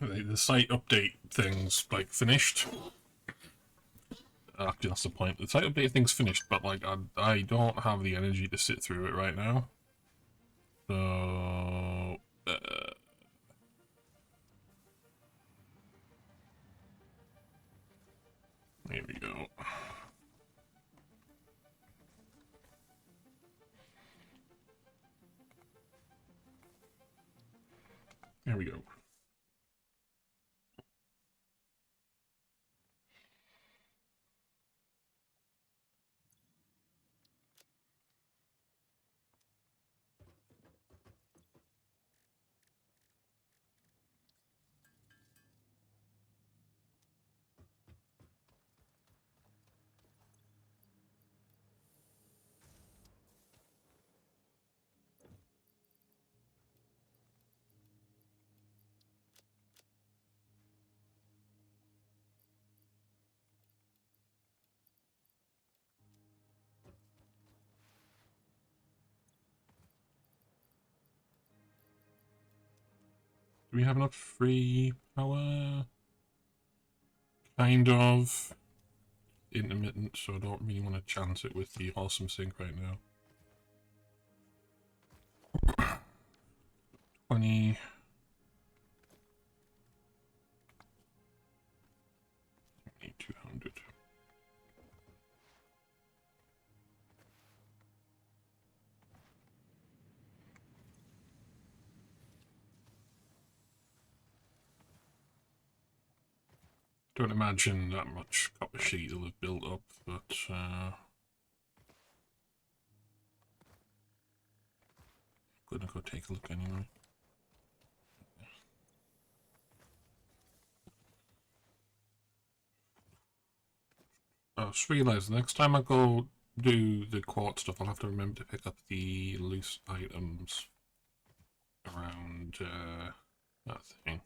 The site update thing's like finished. Actually, that's the point. The site update thing's finished, but like I don't have the energy to sit through it right now. So here we go. Here we go. Do we have enough free power? Kind of. Intermittent, so I don't really want to chance it with the awesome sync right now. 20. I need 200. Don't imagine that much copper sheet will have built up, but gonna go take a look anyway. I just realised the next time I go do the quartz stuff, I'll have to remember to pick up the loose items around that thing.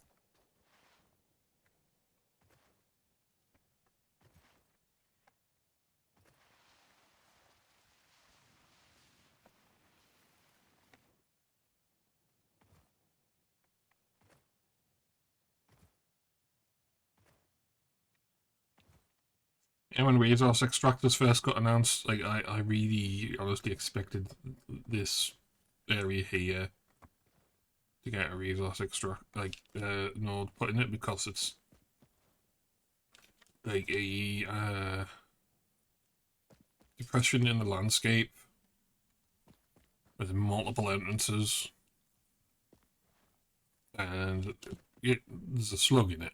Yeah, when resource extractors first got announced, like I really honestly expected this area here to get a resource extract node put in it, because it's like a depression in the landscape with multiple entrances, and there's a slug in it.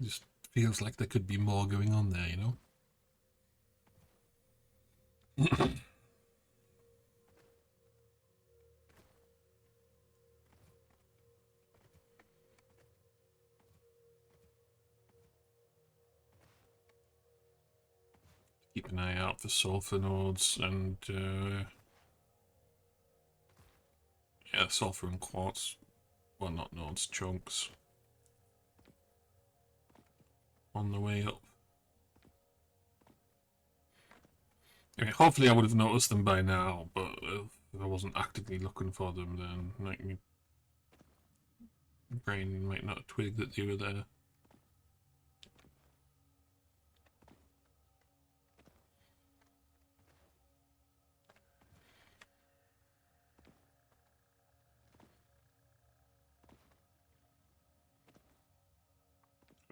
It just feels like there could be more going on there, you know? Keep an eye out for sulfur nodes and yeah, sulfur and quartz. Well, not nodes, chunks. On the way up. Okay, hopefully I would have noticed them by now, but if I wasn't actively looking for them, then like my brain might not twig that they were there.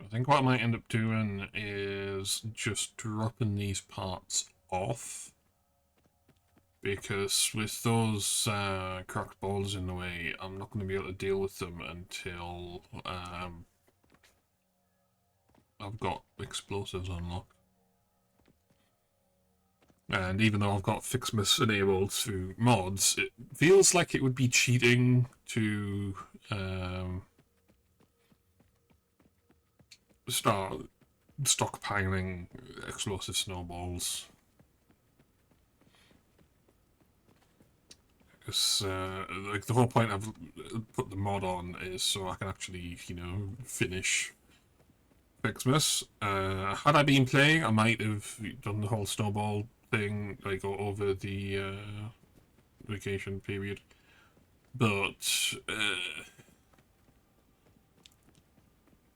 I think what I might end up doing is just dropping these parts off, because with those cracked balls in the way, I'm not going to be able to deal with them until I've got explosives unlocked. And even though I've got Fixmas enabled through mods, it feels like it would be cheating to start stockpiling explosive snowballs. Because like the whole point I've put the mod on is so I can actually, you know, finish Xmas. Had I been playing, I might have done the whole snowball thing like over the vacation period. But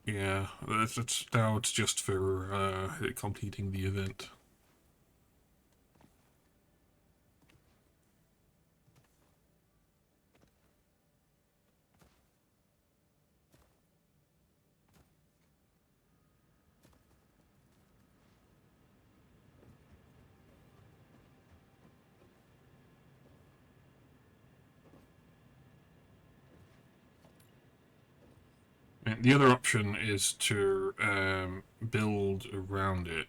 yeah, now it's just for completing the event. And the other option is to build around it.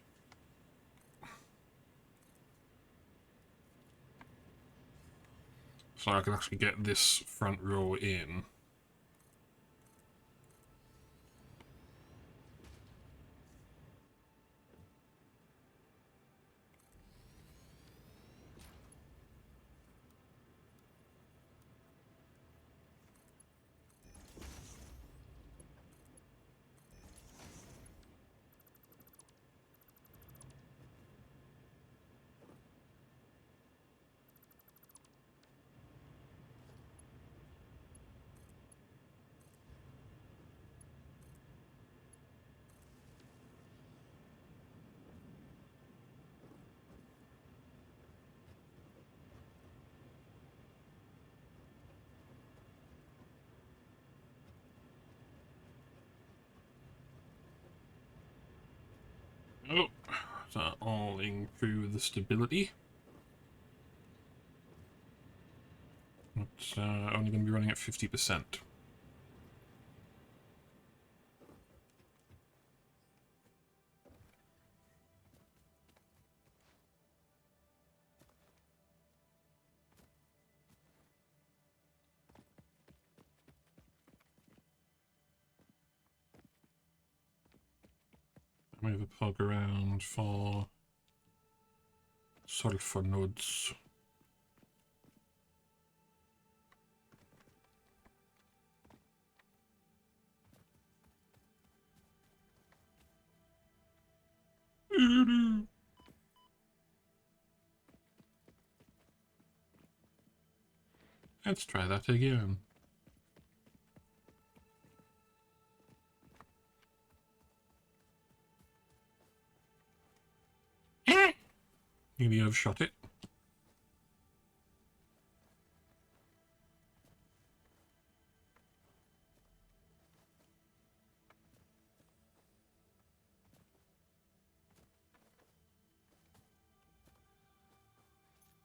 So I can actually get this front row in. Oh, so all improve the stability. It's only going to be running at 50%. Move a plug around for sulfur nodes. Let's try that again. Maybe overshot it.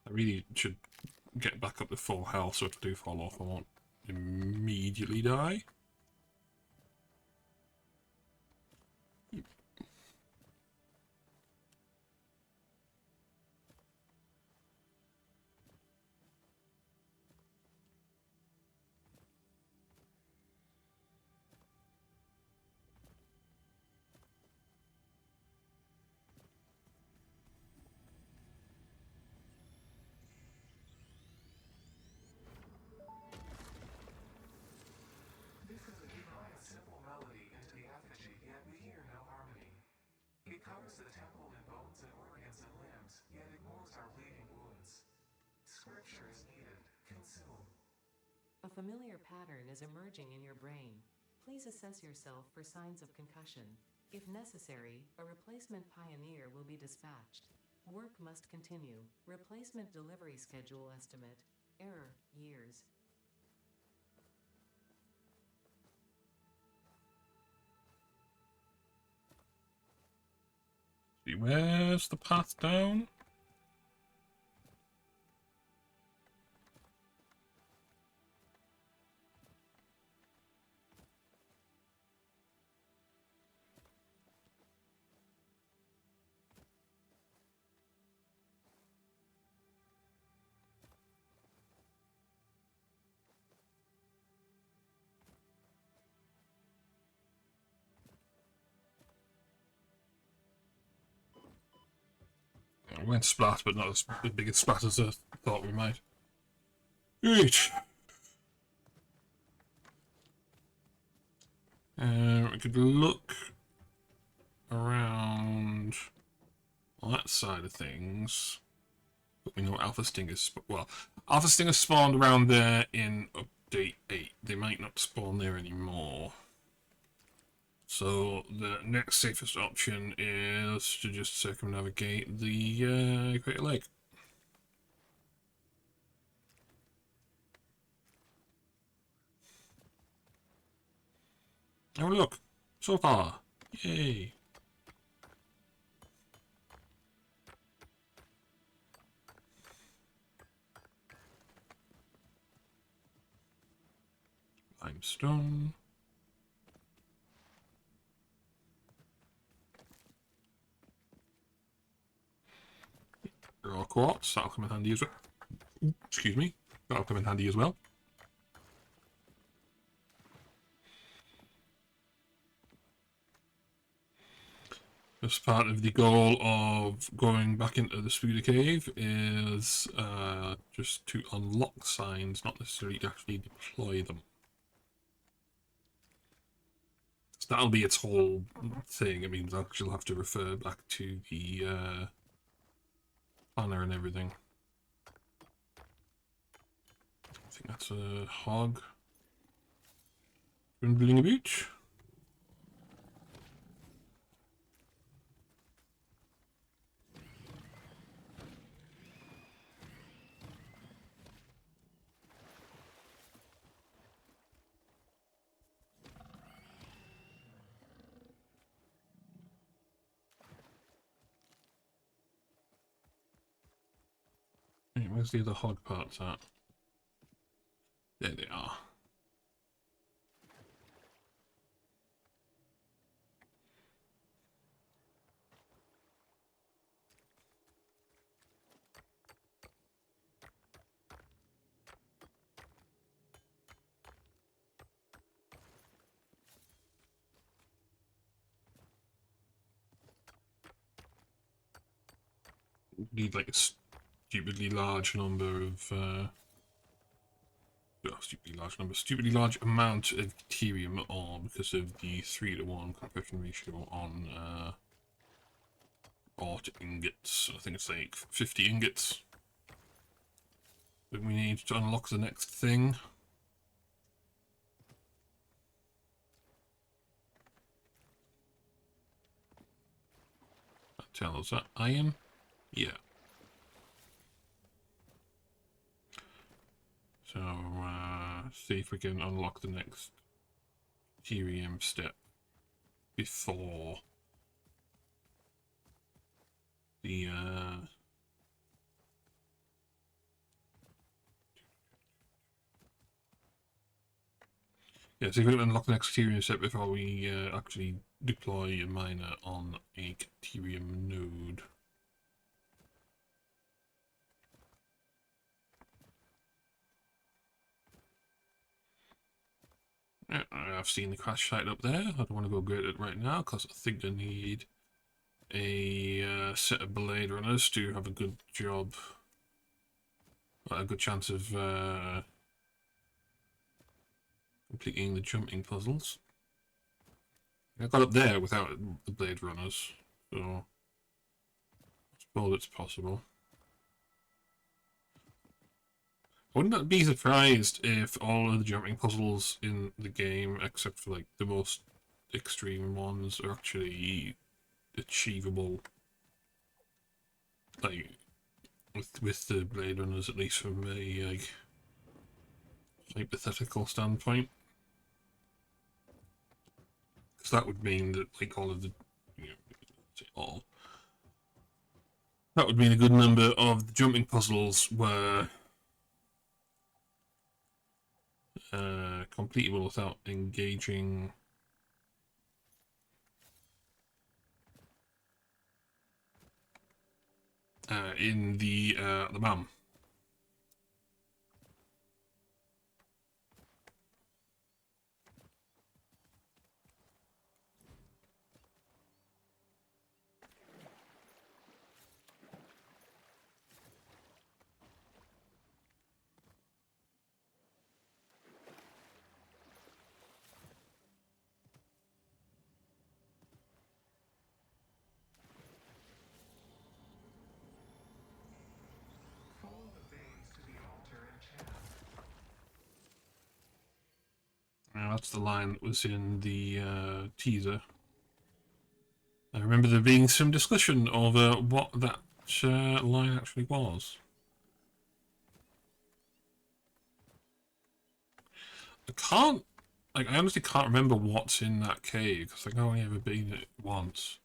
I really should get back up to full health, so if I do fall off, I won't immediately die. A familiar pattern is emerging in your brain. Please assess yourself for signs of concussion. If necessary, a replacement pioneer will be dispatched. Work must continue. Replacement delivery schedule estimate. Error, years. See, where's the path down? We went splat, but not as big a splat as I thought we might. Right. We could look around on that side of things. But we know Alpha Stingers. Well, Alpha Stingers spawned around there in update 8. They might not spawn there anymore. So the next safest option is to just circumnavigate the Great Lake. Oh look, so far, yay! Limestone. Raw quartz, that'll come in handy as well. Excuse me, that'll come in handy as well. As part of the goal of going back into the Spooder Cave is just to unlock signs, not necessarily to actually deploy them. So that'll be its whole thing. It means I'll actually have to refer back to the planner and everything. I think that's a hog. Dwindling a beach. Right, where's the other hog parts at? There they are. Need like a stupidly large number of stupidly large amount of deuterium ore because of the 3-to-1 conversion ratio on ore to ingots. I think it's like 50 ingots that we need to unlock the next thing. That tells that iron. Yeah. So, see if we can unlock the next deuterium step before the yeah, so if we can unlock the next deuterium step before we actually deploy a miner on a deuterium node. Yeah, I've seen the crash site up there. I don't want to go get it right now because I think I need a set of blade runners to have a good job, a good chance of completing the jumping puzzles. I got up there without the blade runners, so I suppose it's possible. I wouldn't be surprised if all of the jumping puzzles in the game, except for like the most extreme ones, are actually achievable. Like with the blade runners, at least from a like hypothetical standpoint, because that would mean that like all of the, you know, all that would mean a good number of the jumping puzzles were completable without engaging in the BAM. That's the line that was in the teaser. I remember there being some discussion over what that line actually was. I honestly can't remember what's in that cave, because I've only ever been in it once.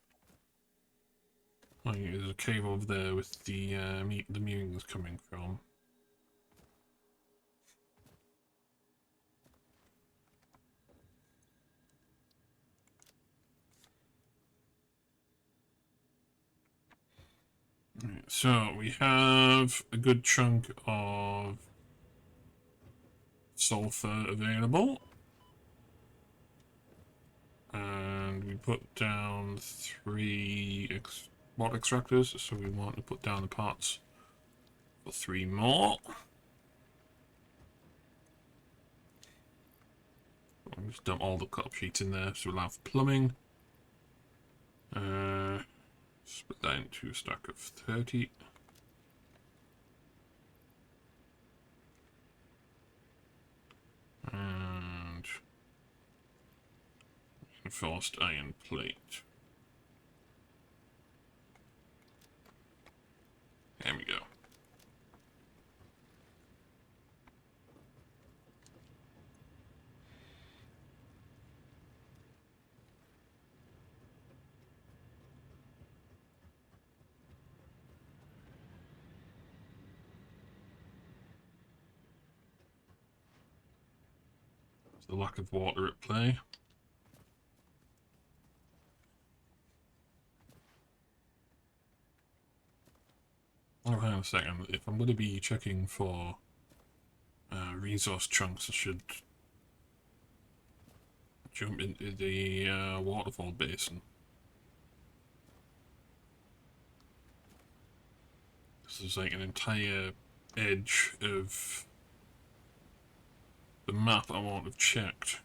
Like, there's a cave over there with the mewings coming from. Right, so we have a good chunk of sulfur available. And we put down 3 water extractors, so we want to put down the parts for 3 more. I'll just dump all the cut sheets in there to allow for plumbing. Split that into a stack of 30. And reinforced iron plate. There we go. There's the lack of water at play. Oh, hang on a second. If I'm going to be checking for resource chunks, I should jump into the waterfall basin. This is like an entire edge of the map I won't have checked.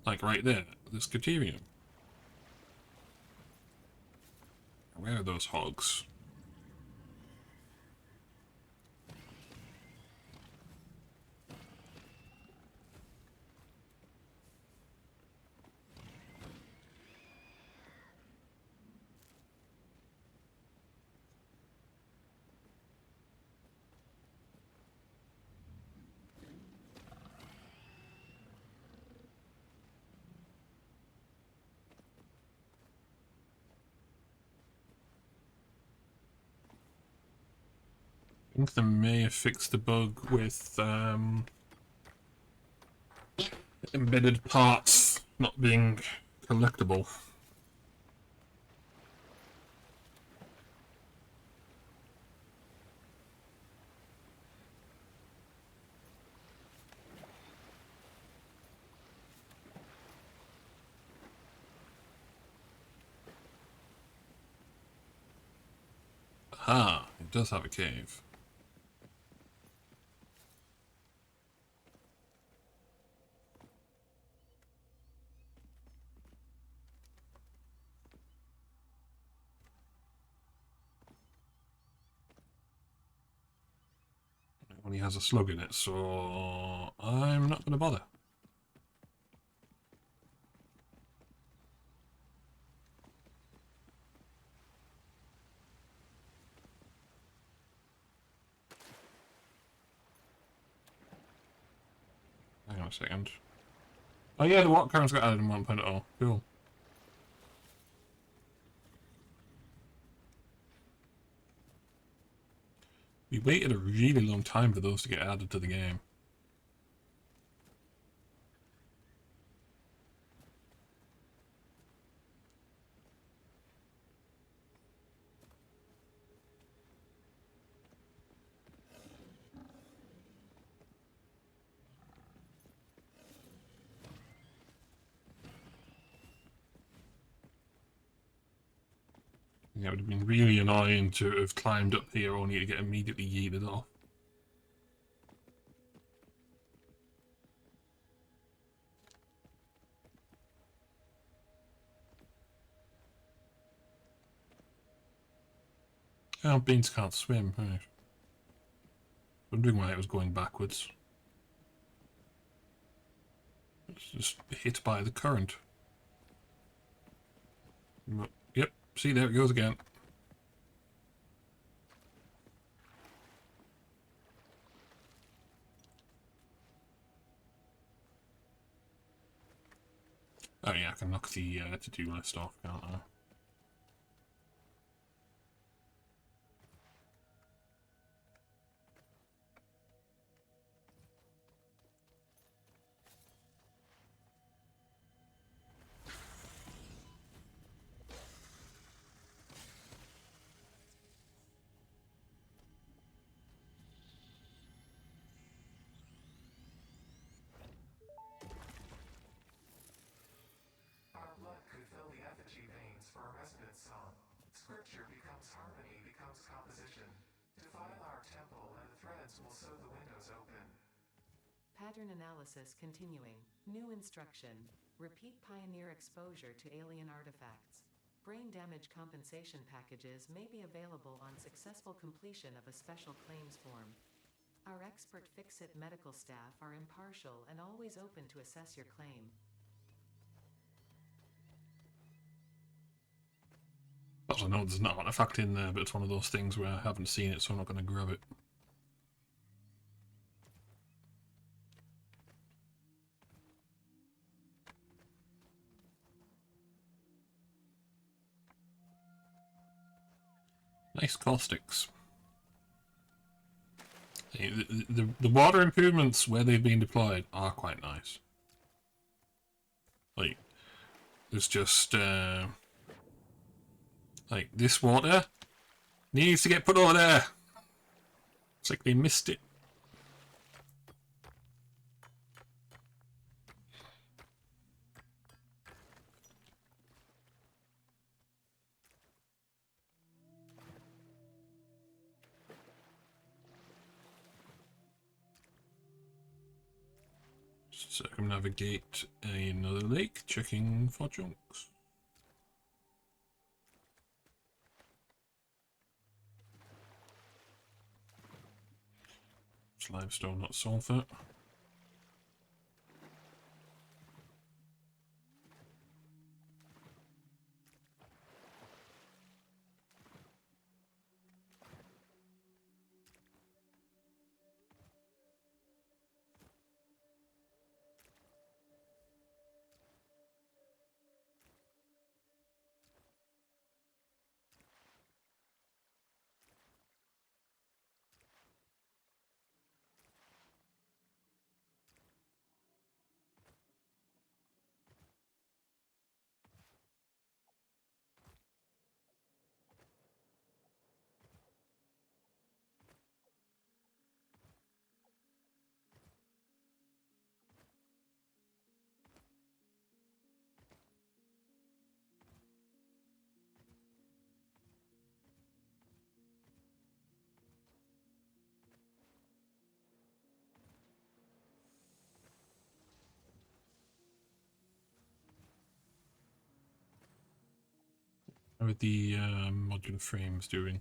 Like right there, this Caterium. Where are those hogs? I think they may have fixed the bug with embedded parts not being collectible. Ah, it does have a cave. It only has a slug in it, so I'm not going to bother. Hang on a second. Oh yeah, the water currents got added in 1.0. Cool. We waited a really long time for those to get added to the game. Yeah, it would have been really annoying to have climbed up here only to get immediately yeeted off. Oh, beans can't swim, right. Wondering why it was going backwards. It's just hit by the current. Yep, see, there it goes again. Oh yeah, I can knock the to-do list off, can't I? Our blood could fill the effigy veins for a resonant song. Scripture becomes harmony, becomes composition. Defile our temple, and the threads will sew the windows open. Pattern analysis continuing. New instruction. Repeat pioneer exposure to alien artifacts. Brain damage compensation packages may be available on successful completion of a special claims form. Our expert Fix-It medical staff are impartial and always open to assess your claim. Also, no, there's not an artifact in there, but it's one of those things where I haven't seen it, so I'm not going to grab it. Nice caustics. The water improvements where they've been deployed are quite nice. Like, there's just like this water needs to get put over there. It's like they missed it. Circumnavigate another lake, checking for chunks. It's limestone, not sulfur. How are the modular frames doing?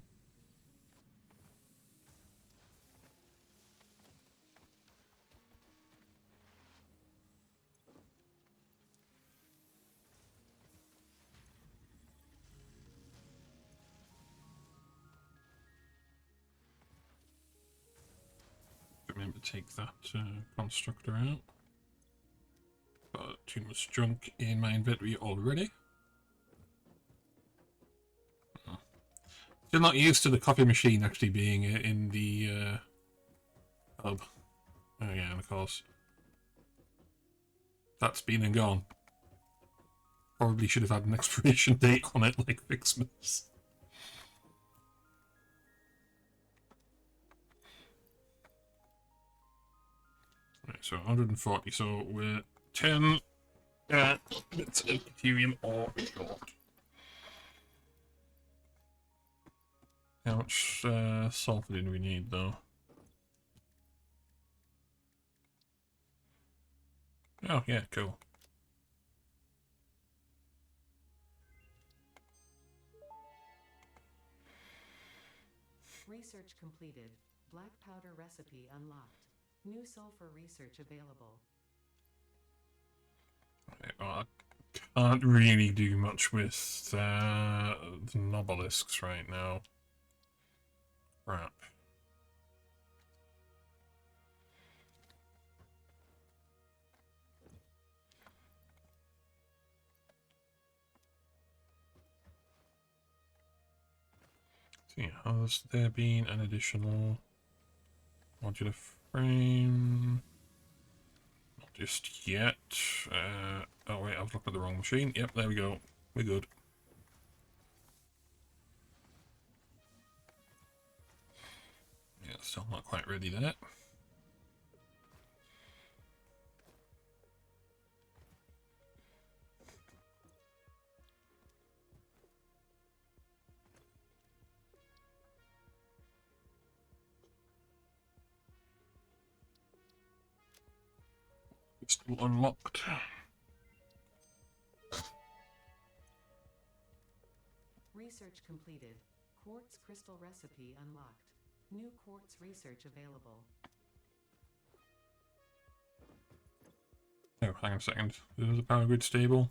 Remember to take that constructor out. Got too much junk in my inventory already. Still not used to the copy machine actually being in the hub. Oh yeah, and of course. That's been and gone. Probably should have had an expiration date on it like Christmas. Right, so 140, so we're 10 bits of Ethereum ore short. How much sulfur do we need though? Oh yeah, cool. Research completed. Black powder recipe unlocked. New sulfur research available. Okay, well, I can't really do much with the nobelisks right now. Crap. So yeah, has there been an additional modular frame? Not just yet. Oh wait, I was looking at the wrong machine. Yep, there we go. We're good. Yeah, still not quite ready there. It's still unlocked. Research completed. Quartz crystal recipe unlocked. New quartz research available. Oh, hang on a second. Is the power grid stable?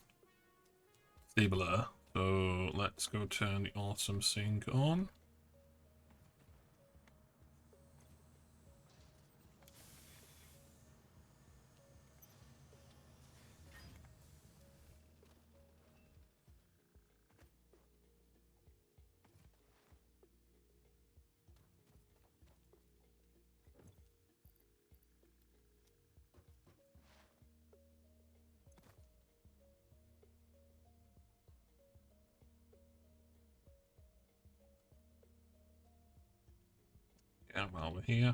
Stabler. So let's go turn the awesome sync on. Yeah, while we're here.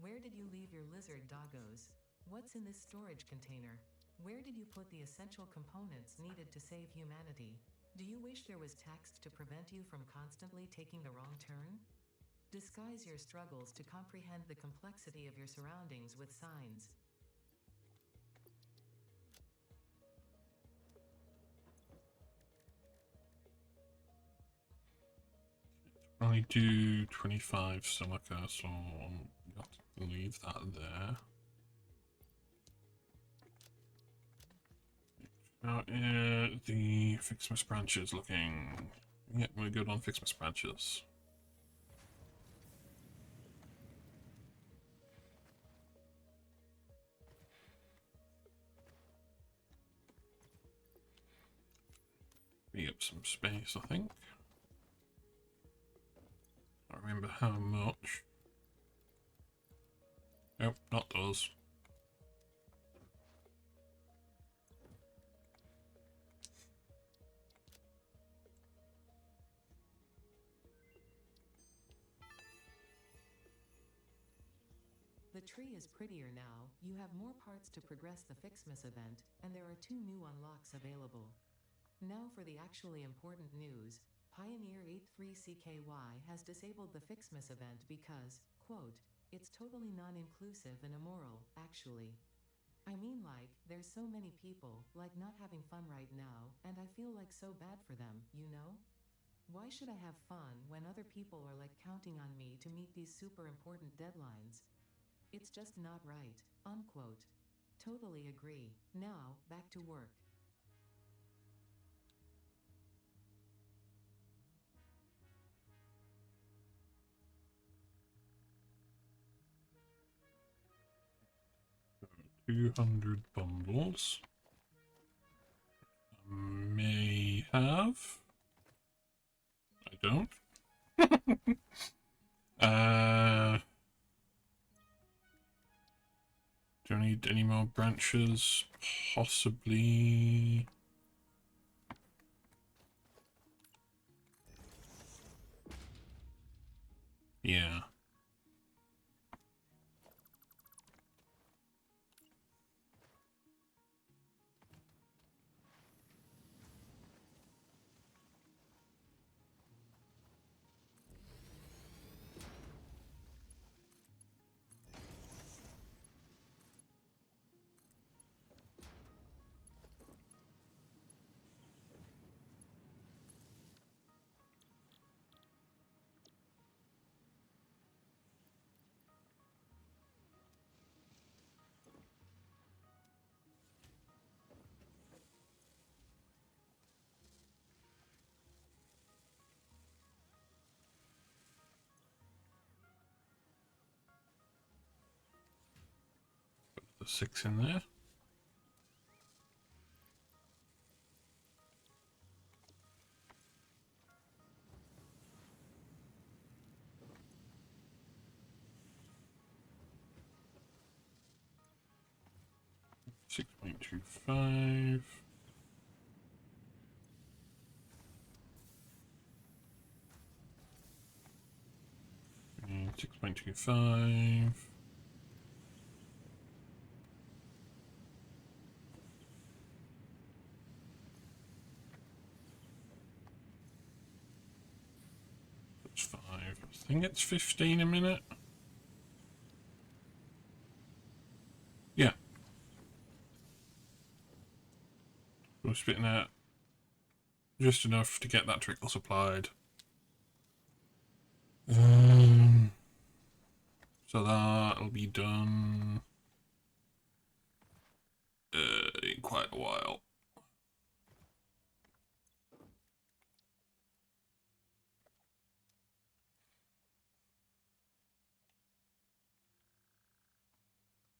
Where did you leave your lizard doggos? What's in this storage container? Where did you put the essential components needed to save humanity? Do you wish there was text to prevent you from constantly taking the wrong turn? Disguise your struggles to comprehend the complexity of your surroundings with signs. Only do 25 silica, so I'm got to leave that there. How is the Fixmas branches looking? Yeah, we're good on Fixmas branches. Free up some space, I think. I remember how much. Nope, not those. The tree is prettier now, you have more parts to progress the Fixmas event, and there are 2 new unlocks available. Now for the actually important news, Pioneer 83CKY has disabled the Fixmas event because, quote, it's totally non-inclusive and immoral, actually. I mean like, there's so many people, like not having fun right now, and I feel like so bad for them, you know? Why should I have fun when other people are like counting on me to meet these super important deadlines? It's just not right, unquote. Totally agree. Now, back to work. So 200 bundles. May have. I don't. Do I need any more branches? Possibly. Yeah. the 6 in there. $6.25. 6.25. That's 5. I think it's 15 a minute. Yeah. We're spitting out just enough to get that trickle supplied. So that'll be done in quite a while.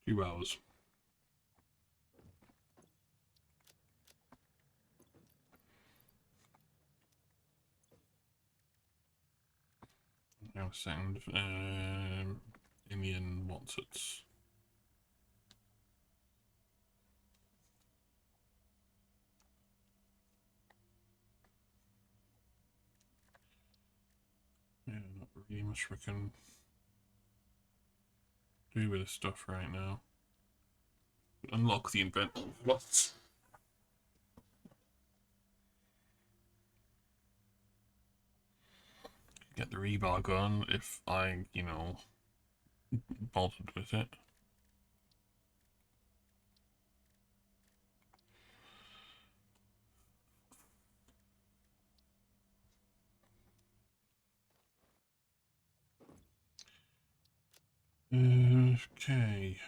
Few hours. Now sound Indian wants it. Yeah, not really much we can do with this stuff right now. Unlock the inventory slots. Get the rebar gun if I, you know, bolted with it. Okay.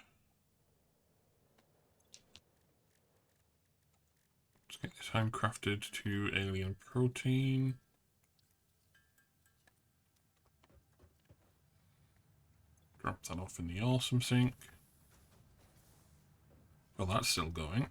Let's get this handcrafted to alien protein. Drop that off in the awesome sink. Well, that's still going.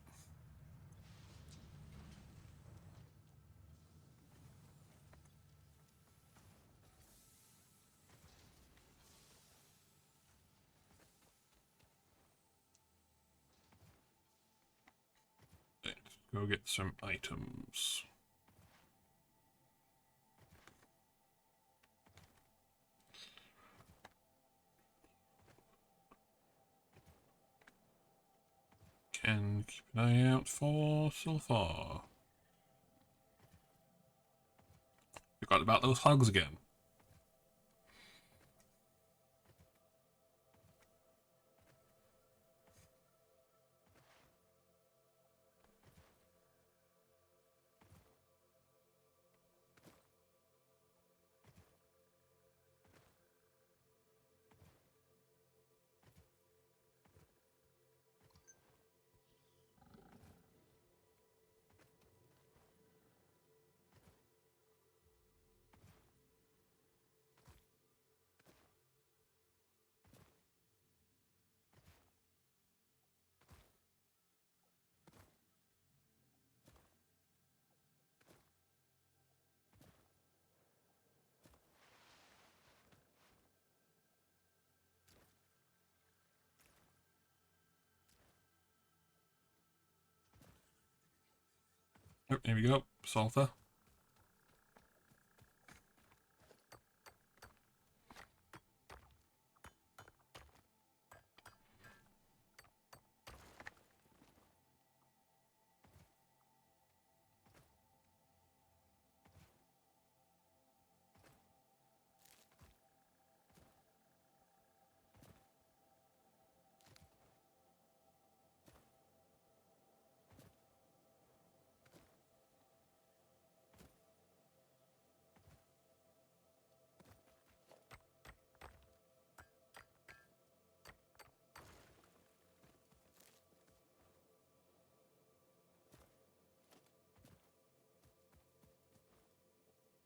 Let's go get some items. Can keep an eye out for sulfur. Forgot about those hogs again. Oh, here we go. Sulfur.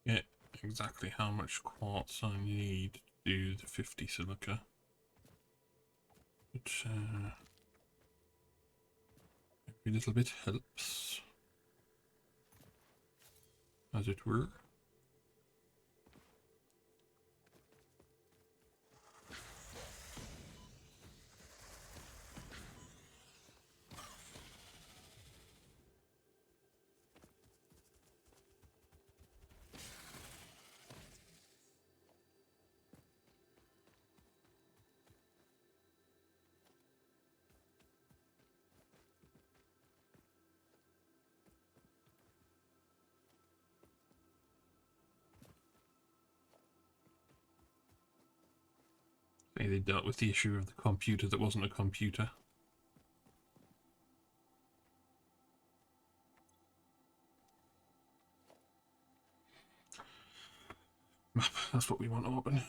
Get exactly how much quartz I need to do the 50 silica. Which, Every little bit helps, as it were. They dealt with the issue of the computer that wasn't a computer. Map, that's what we want to open.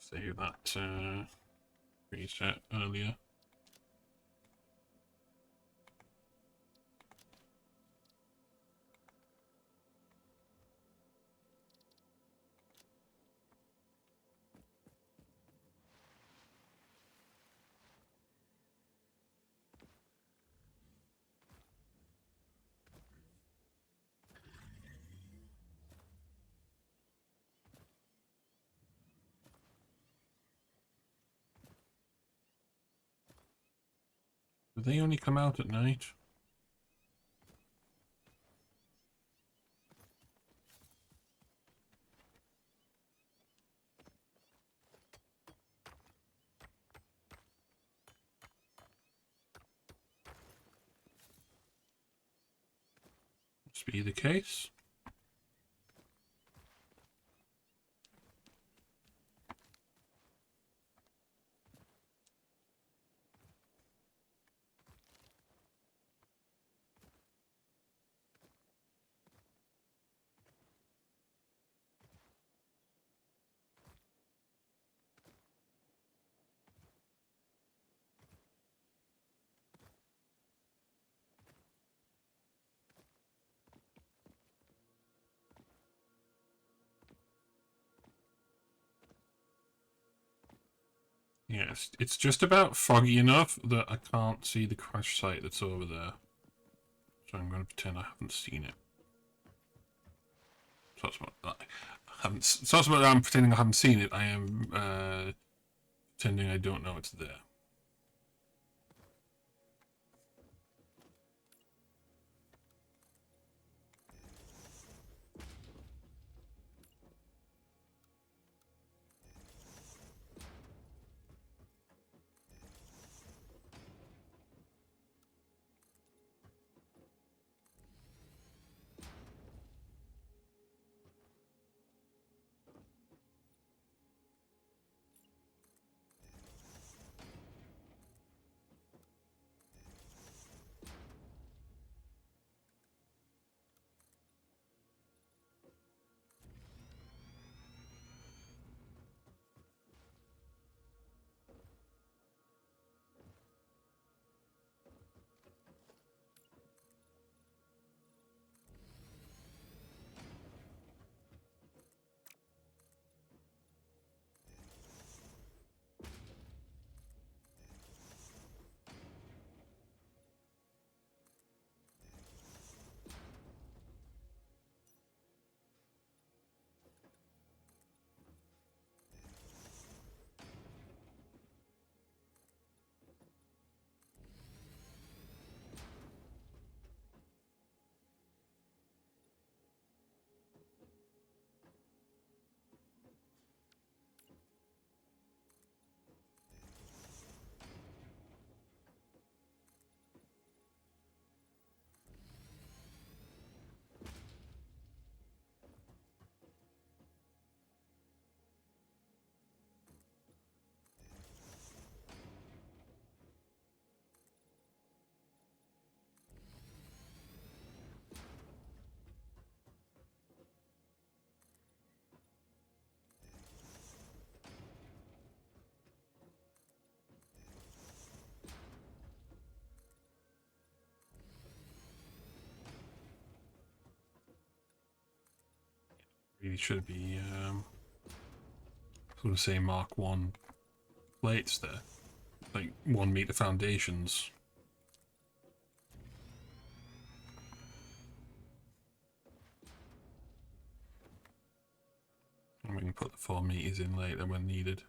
Save that reset earlier. Do they only come out at night? Must be the case. Yes, it's just about foggy enough that I can't see the crash site that's over there. So I'm going to pretend I haven't seen it. So that's what I'm pretending I haven't seen it. I am pretending I don't know it's there. Really should be sort of say Mark 1 plates there. Like 1 meter foundations. And we can put the 4 meters in later when needed.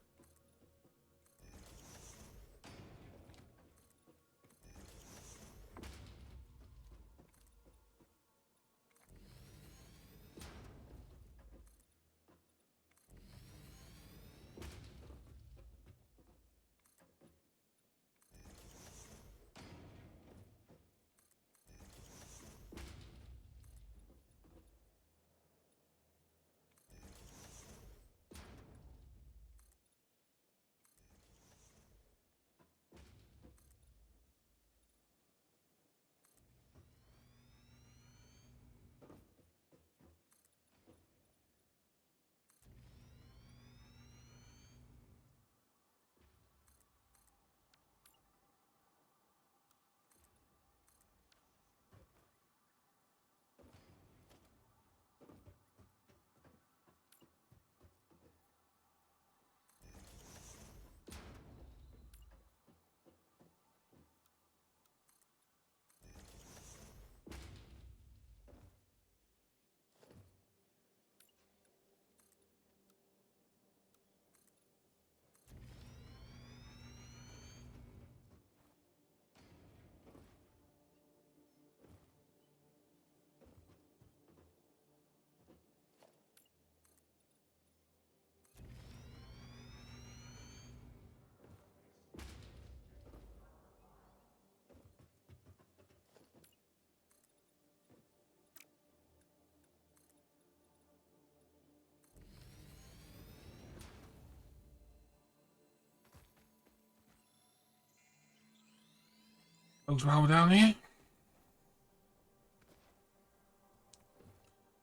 Looks well down here.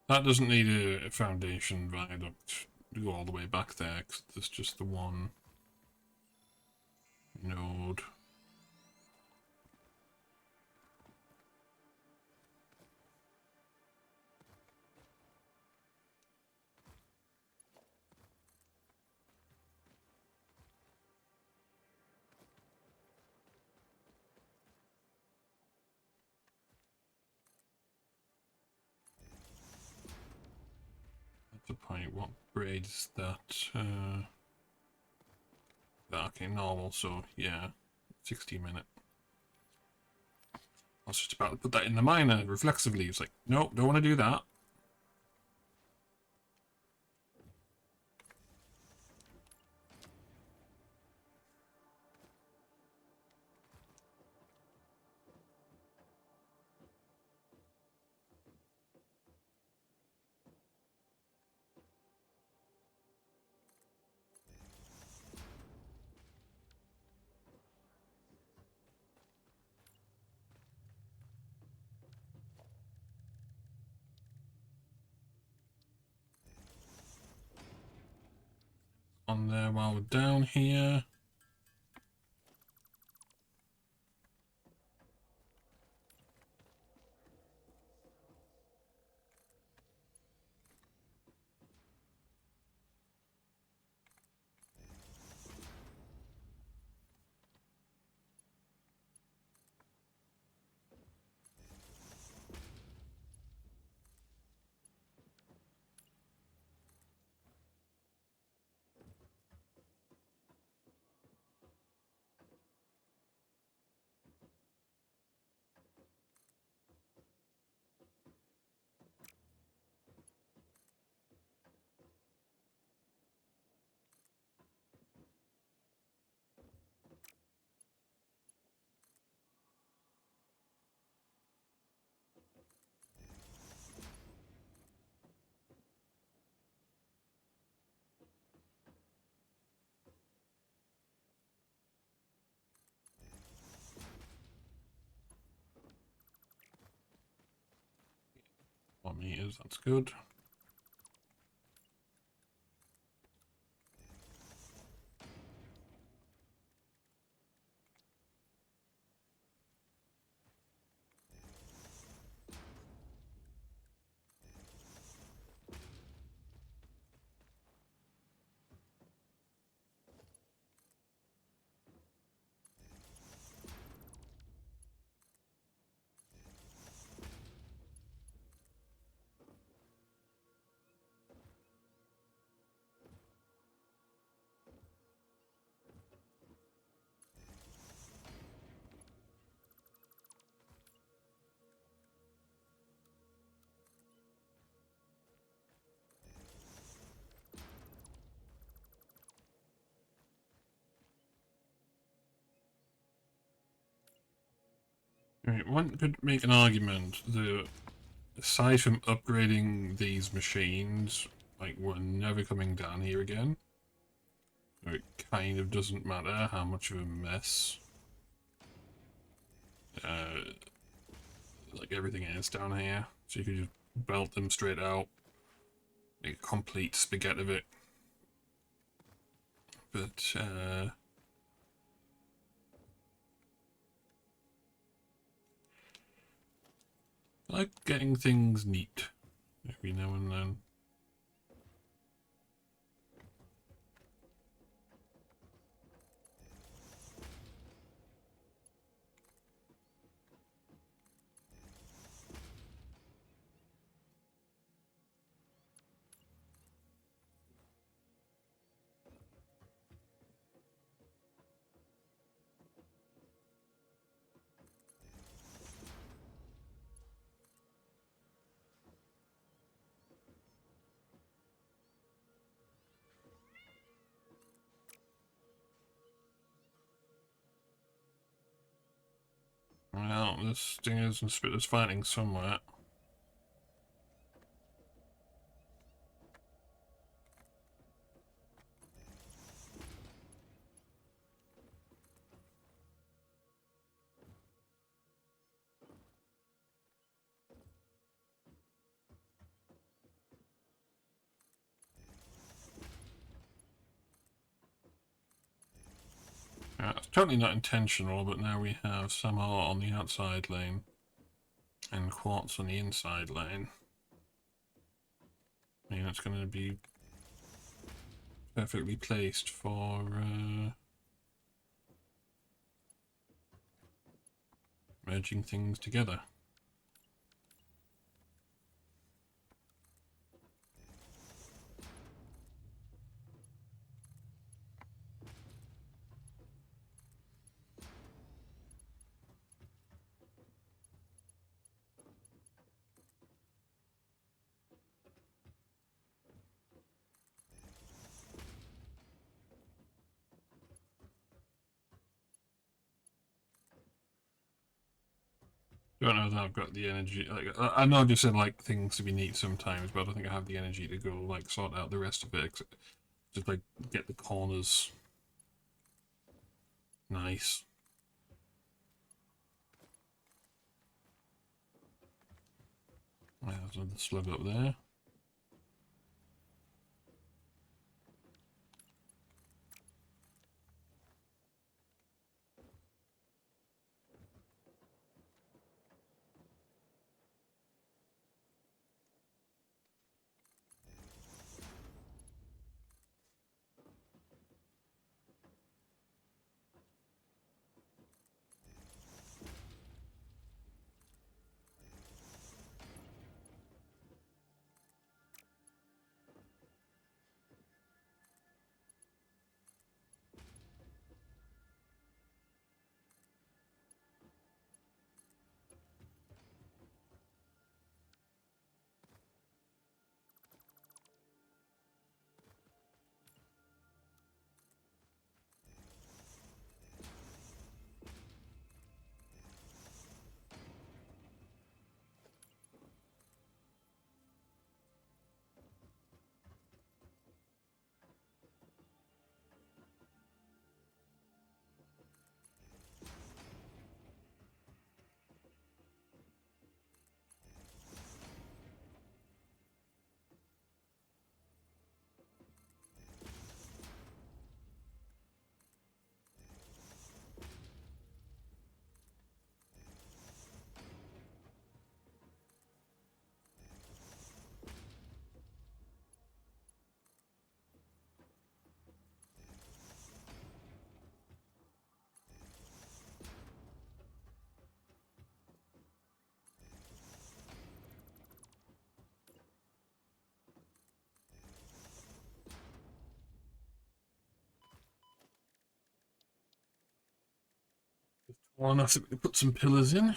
That doesn't need a foundation viaduct to go all the way back there, because there's just the one node. That's a point. What grade is that? Okay, normal, so yeah, 60-minute. I was just about to put that in the miner reflexively. It's like, nope, don't want to do that. On there while we're down here. What meters? That's good. Right, one could make an argument that aside from upgrading these machines, like, we're never coming down here again. So it kind of doesn't matter how much of a mess like everything is down here. So you could just belt them straight out, make a complete spaghetti of it. But I like getting things neat every now and then. Well, this thing is fighting somewhere. It's totally not intentional, but now we have Samar on the outside lane and Quartz on the inside lane. I mean, it's going to be perfectly placed for merging things together. Don't know that I've got the energy. Like, I know I just said like things to be neat sometimes, but I don't think I have the energy to go like sort out the rest of it. Just like get the corners nice. There's another slug up there. Well enough that we can put some pillars in.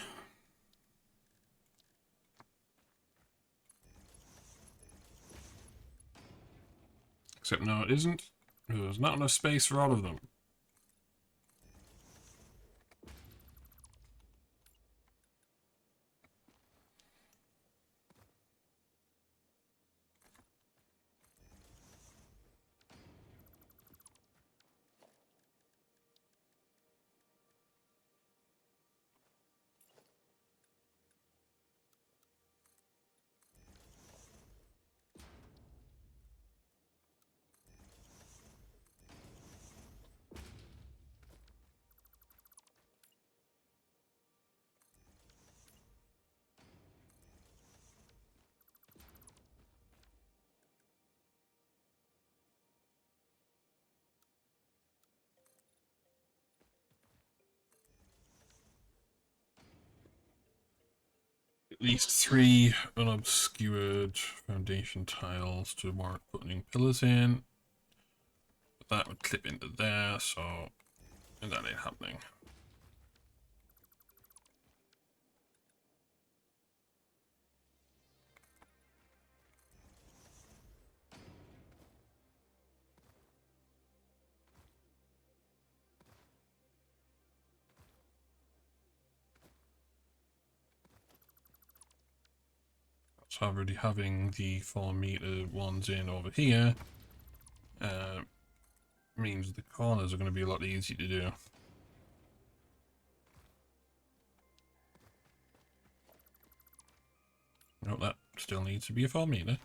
Except no, it isn't. There's not enough space for all of them. at least 3 unobscured foundation tiles to warrant putting pillars in. But that would clip into there, so that ain't happening. So already having the 4-meter ones in over here means the corners are going to be a lot easier to do. No, that still needs to be a 4-meter.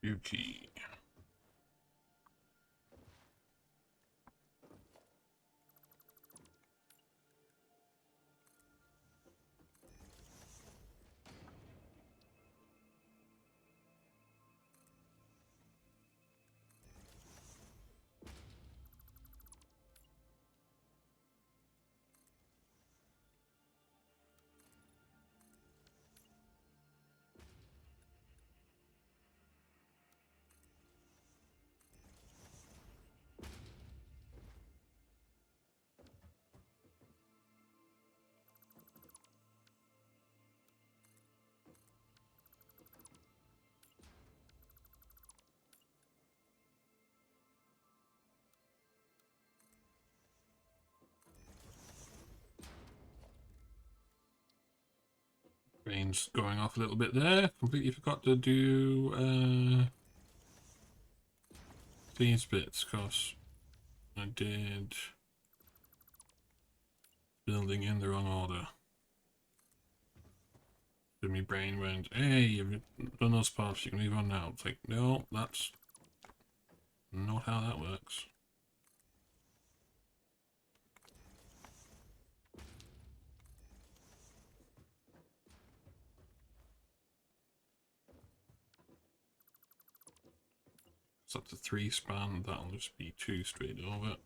Yuki. Brain's going off a little bit there. Completely forgot to do these bits, because I did building in the wrong order. So my brain went, hey, you've done those parts, you can move on now. It's like, no, that's not how that works. So that's a 3 span, that'll just be 2 straight over.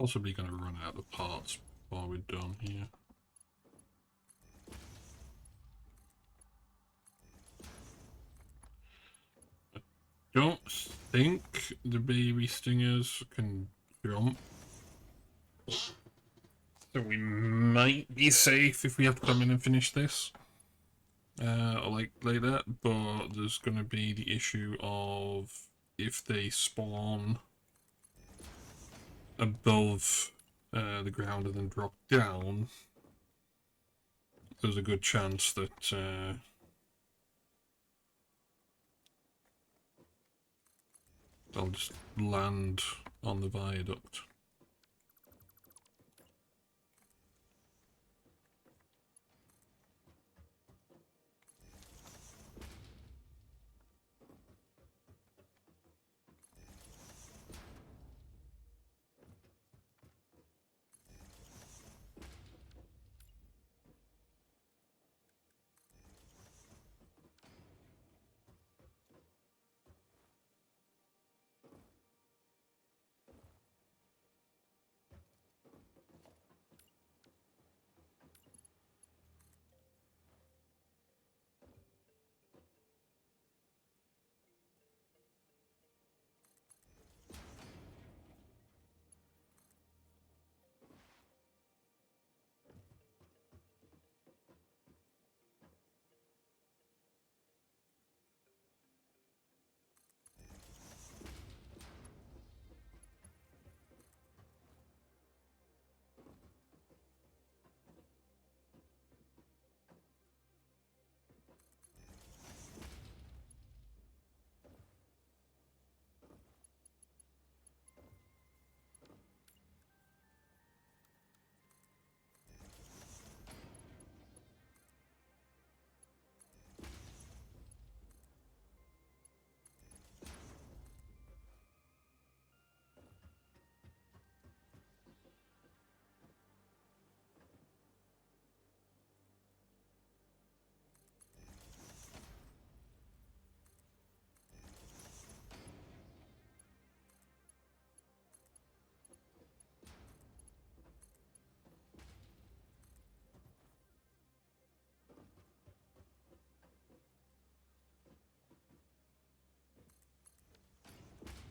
Possibly going to run out of parts before we're done here. don't think the baby stingers can jump. So we might be safe if we have to come in and finish this. Like that, but there's going to be the issue of if they spawn above the ground and then drop down, there's a good chance that they'll just land on the viaduct.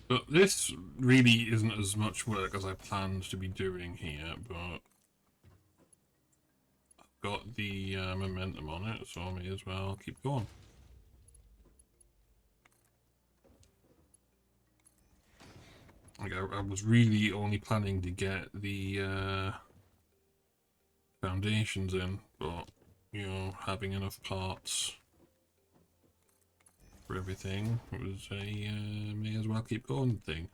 But this really isn't as much work as I planned to be doing here, but I've got the momentum on it, so I may as well keep going. Like I was really only planning to get the foundations in, but you know, having enough parts for everything was a may as well keep going thing.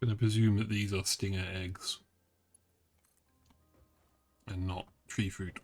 I'm gonna presume that these are stinger eggs and not tree fruit.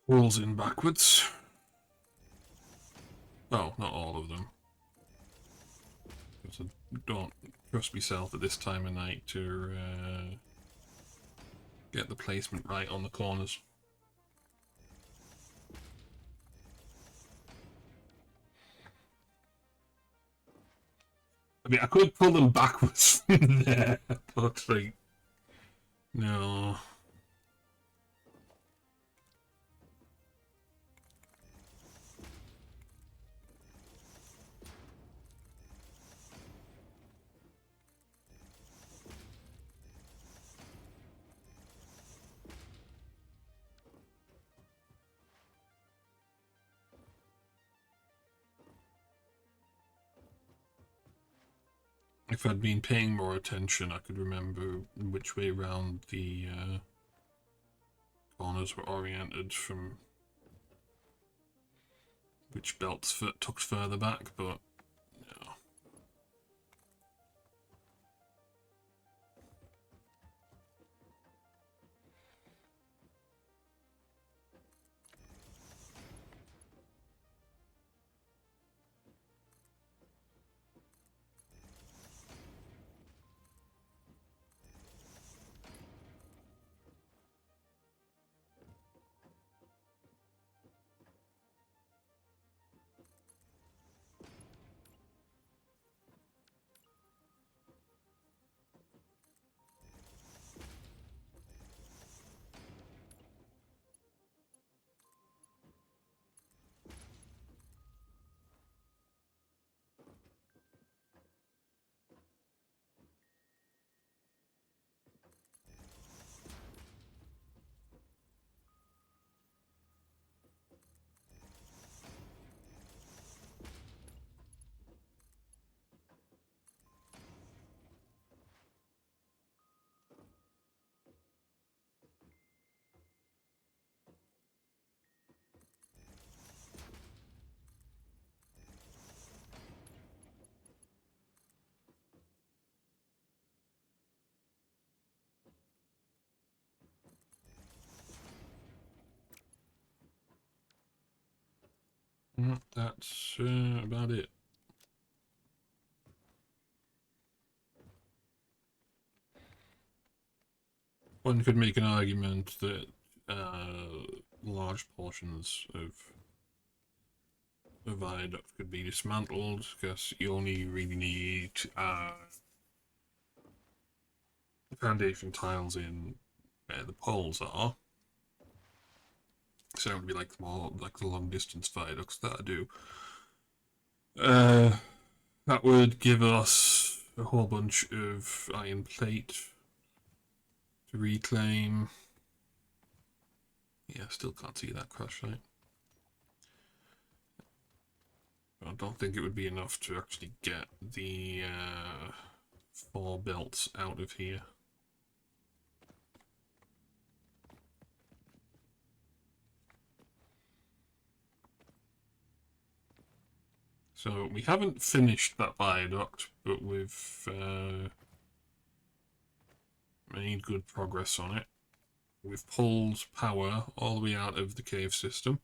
Rolls in backwards. Well, not all of them. so don't trust myself at this time of night to get the placement right on the corners. I mean, I could pull them backwards from there, but like, no. If I'd been paying more attention, I could remember which way round the corners were oriented from which belts tucked further back, but no. That's about it. One could make an argument that large portions of a viaduct could be dismantled because you only really need foundation tiles in where the poles are. So it would be like more like the long distance viaducts that I do. That would give us a whole bunch of iron plate to reclaim. Yeah, still can't see that crash site. I don't think it would be enough to actually get the 4 belts out of here. So we haven't finished that viaduct, but we've made good progress on it. We've pulled power all the way out of the cave system.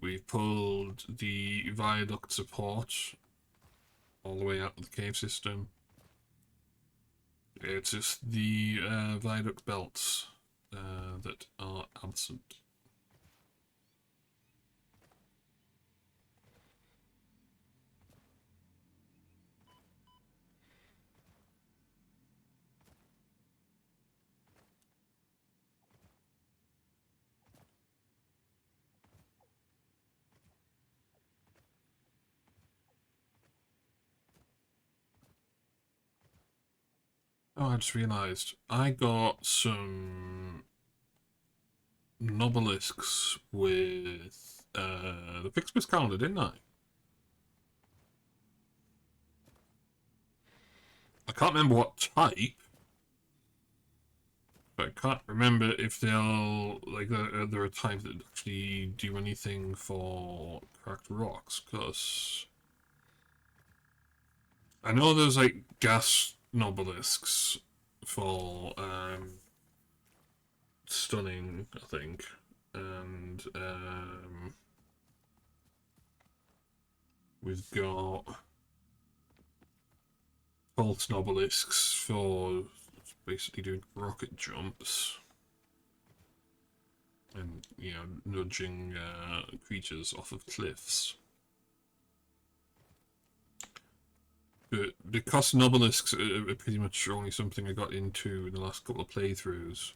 We've pulled the viaduct support all the way out of the cave system. It's just the viaduct belts that are absent. Oh, I just realised I got some nobelisks with the Fixbus calendar, didn't I? I can't remember what type, but I can't remember if they'll like they're a type that actually do anything for cracked rocks. Because I know there's like gas nobelisks for stunning, I think, and we've got false obelisks for basically doing rocket jumps and, you know, nudging creatures off of cliffs. But the cost obelisks are pretty much only something I got into in the last couple of playthroughs,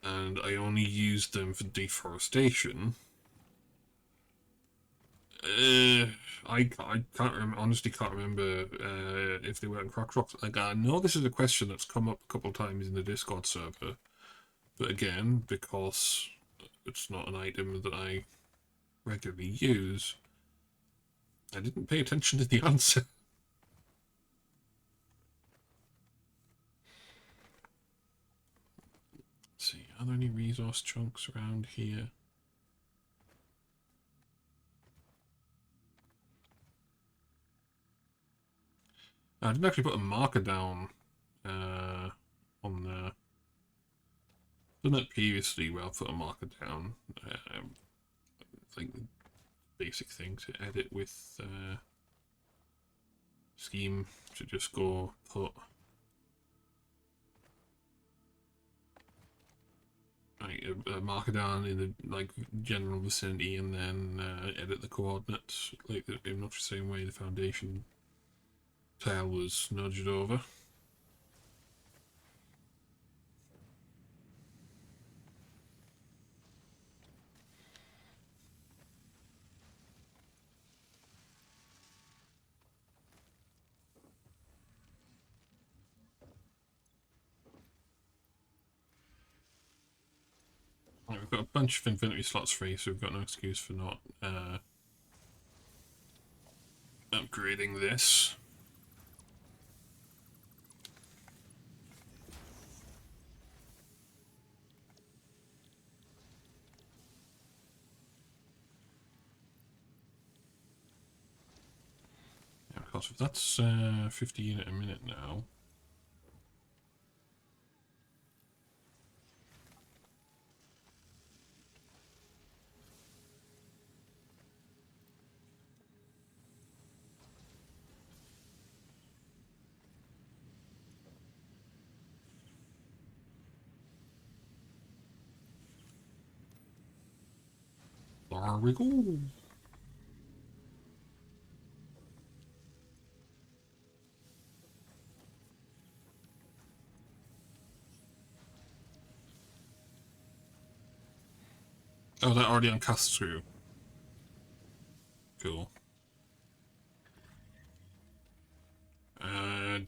and I only used them for deforestation. I can't remember, honestly can't remember if they were in Croc Rocks. Like, I know this is a question that's come up a couple of times in the Discord server, but again, because it's not an item that I regularly use, I didn't pay attention to the answer. Let's see, are there any resource chunks around here? I didn't actually put a marker down on there. Done it previously where I'll put a marker down. Like the basic thing to edit with scheme, to just go put like a marker down in the like general vicinity, and then edit the coordinates like in much the same way the foundation tile was nudged over. Right, we've got a bunch of inventory slots free, so we've got no excuse for not upgrading this. Yeah, of course, if that's 50 unit a minute now. There we go. Oh, that already uncast through. Cool.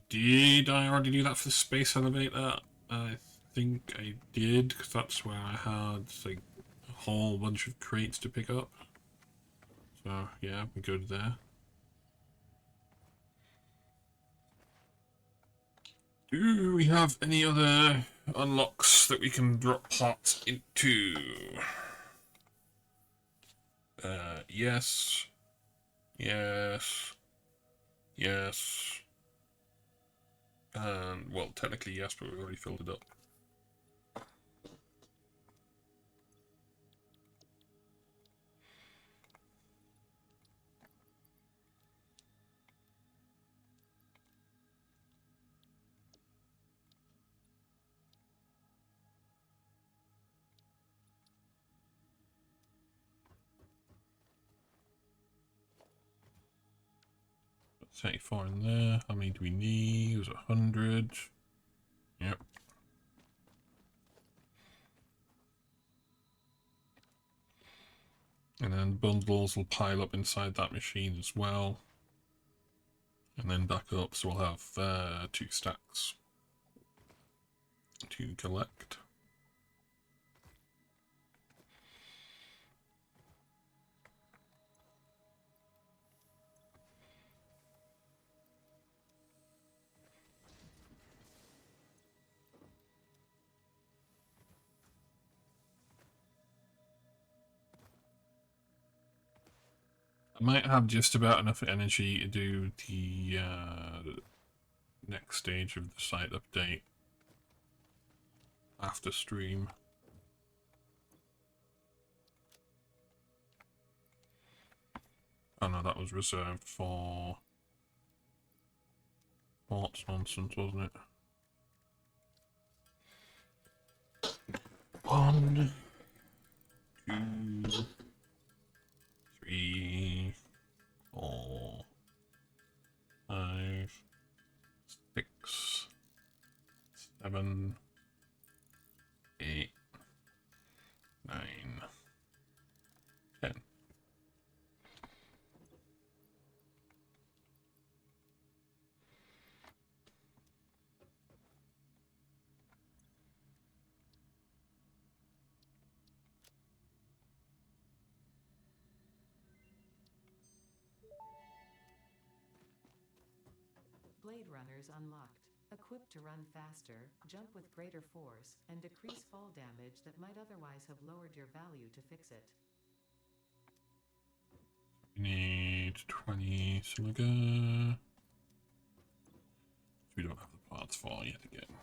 Did I already do that for the space elevator? I think I did, because that's where I had like a whole bunch of crates to pick up. So yeah, we're good there. Do we have any other unlocks that we can drop parts into? Yes. Yes. Yes. And, well, technically yes, but we've already filled it up. Got 34 in there. How many do we need? It was 100. Yep. And then bundles will pile up inside that machine as well. And then back up, so we'll have 2 stacks to collect. I might have just about enough energy to do the next stage of the site update after stream. Oh no, that was reserved for Quartz nonsense, wasn't it? 1, 2, 3, 4, 5, 6, 7, 8, 9, 10. Blade Runners unlocked. Equipped to run faster, jump with greater force, and decrease fall damage that might otherwise have lowered your value to fix it. We need 20 silica. We don't have the parts for yet again.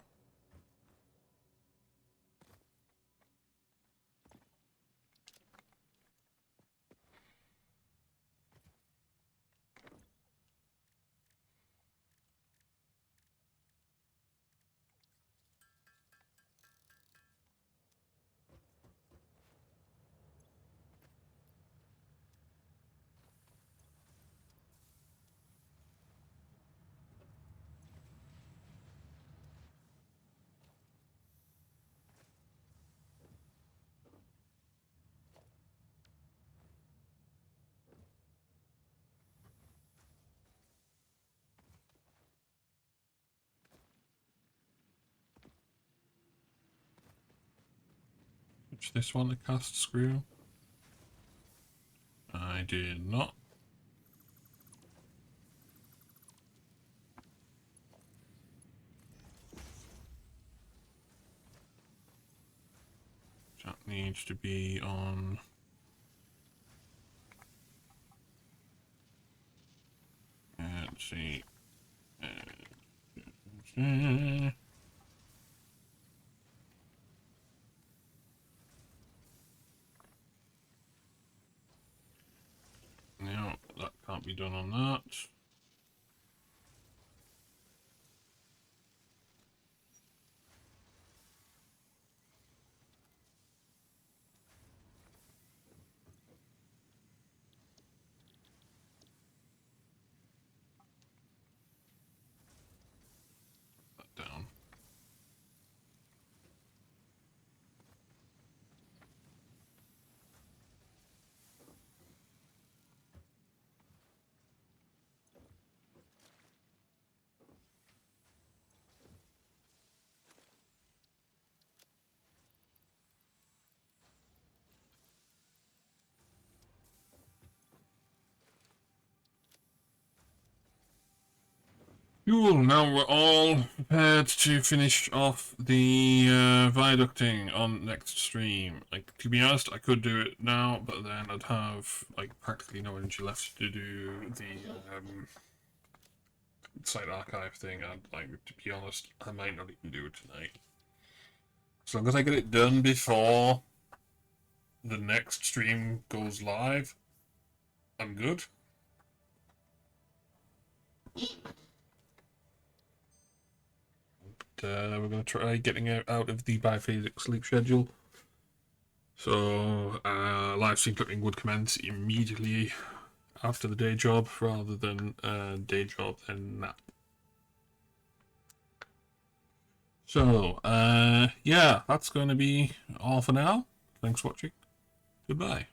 Which this one, the cast screw? I did not. That needs to be on. Let's see. No, that can't be done on that. That down. Cool, now we're all prepared to finish off the viaducting on next stream. Like, to be honest, I could do it now, but then I'd have, like, practically no energy left to do the site archive thing, and, like, to be honest, I might not even do it tonight. As long as I get it done before the next stream goes live, I'm good. We're going to try getting out of the biphasic sleep schedule. So, live stream clipping would commence immediately after the day job rather than day job then nap. So, yeah, that's going to be all for now. Thanks for watching. Goodbye.